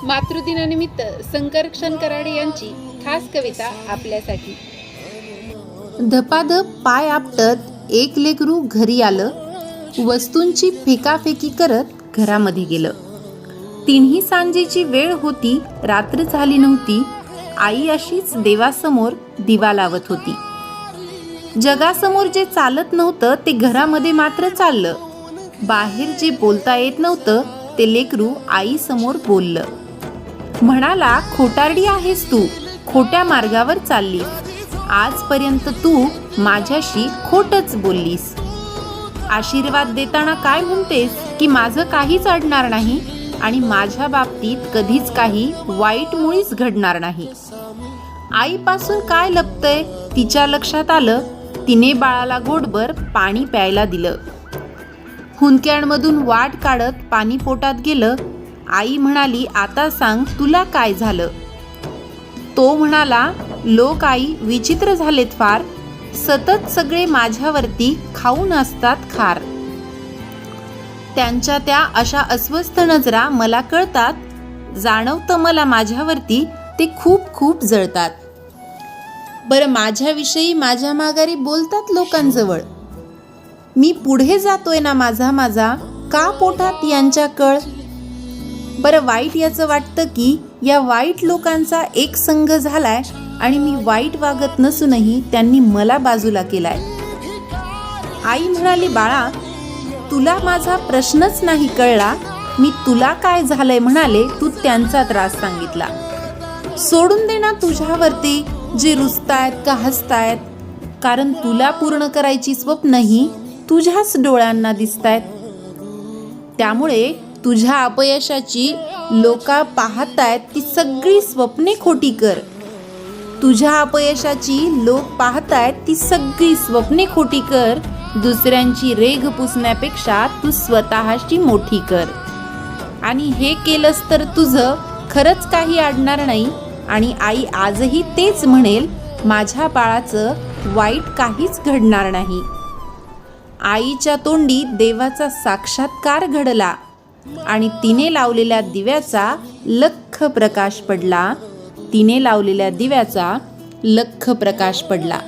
मातृदिनानिमित्त शंकरक्षण कराडे यांची खास कविता आपल्यासाठी। धपाधप पाय आपटत एक लेकरू घरी आलं, वस्तूंची फेकाफेकी करत घरामध्ये गेलं। तिन्ही सांजेची वेळ होती, रात्र झाली नव्हती, आई अशीच देवासमोर दिवा लावत होती। जगासमोर जे चालत नव्हतं ते घरामध्ये मात्र चाललं, बाहेर जे बोलता येत नव्हतं ते लेकरू आई समोर बोललं। म्हणाला, खोटारडी आहेस तू, खोट्या मार्गावर चाललीस, आजपर्यंत तू माझ्याशी खोटच बोललीस। आशीर्वाद देताना काय म्हणतेस की माझं काहीच अडणार नाही आणि माझ्या बाबतीत कधीच काही वाईट मुळीच घडणार नाही। आईपासून काय लपतंय तिच्या लक्षात आलं, तिने बाळाला गोडभर पाणी प्यायला दिलं। हुंदक्यांमधून वाट काढत पाणी पोटात गेलं। आई म्हणाली, आता सांग तुला काय झालं? तो म्हणाला, लोक आई विचित्र झालेत फार, सतत सगळे माझ्यावरती खाऊन असतात खार। त्यांच्या त्या अशा अस्वस्थ नजरा मला कळतात, जाणवतं मला माझ्यावरती ते खूप खूप जळतात। बरं, माझ्याविषयी माझ्या माघारी बोलतात लोकांजवळ, मी पुढे जातोय ना माझा का पोटात यांच्या कळ। बरं, वाईट याचं वाटतं की या वाईट लोकांचा एक संघ झालाय आणि मी वाईट वागत नसूनही त्यांनी मला बाजूला केलाय। आई म्हणाली, बाळा तुला माझा प्रश्नच नाही कळला, मी तुला काय झालंय म्हणाले तू त्यांचा त्रास सांगितला। सोडून दे ना तुझ्यावरती जे रुसतायत का हसतायत, कारण तुला पूर्ण करायची स्वप्नही तुझ्याच डोळ्यांना दिसतायत। त्यामुळे तुझ्या अपयशाची लोक पाहतायत ती सगळी स्वप्ने खोटी कर। तुझ्या अपयशाची लोक पाहतायत ती सगळी स्वप्ने खोटी कर। दुसऱ्यांची रेघ पुसण्यापेक्षा तू स्वतःची मोठी कर, आणि हे केलंस तर तुझं खरंच काही अडणार नाही। आणि आई आजही तेच म्हणेल, माझ्या बाळाचं वाईट काहीच घडणार नाही। आईच्या तोंडी देवाचा साक्षात्कार घडला आणि तिने लावलेल्या दिव्याचा लख प्रकाश पडला। तिने लावलेल्या दिव्याचा लख प्रकाश पडला।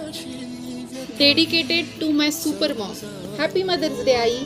Dedicated to my super mom. Happy mother's day I.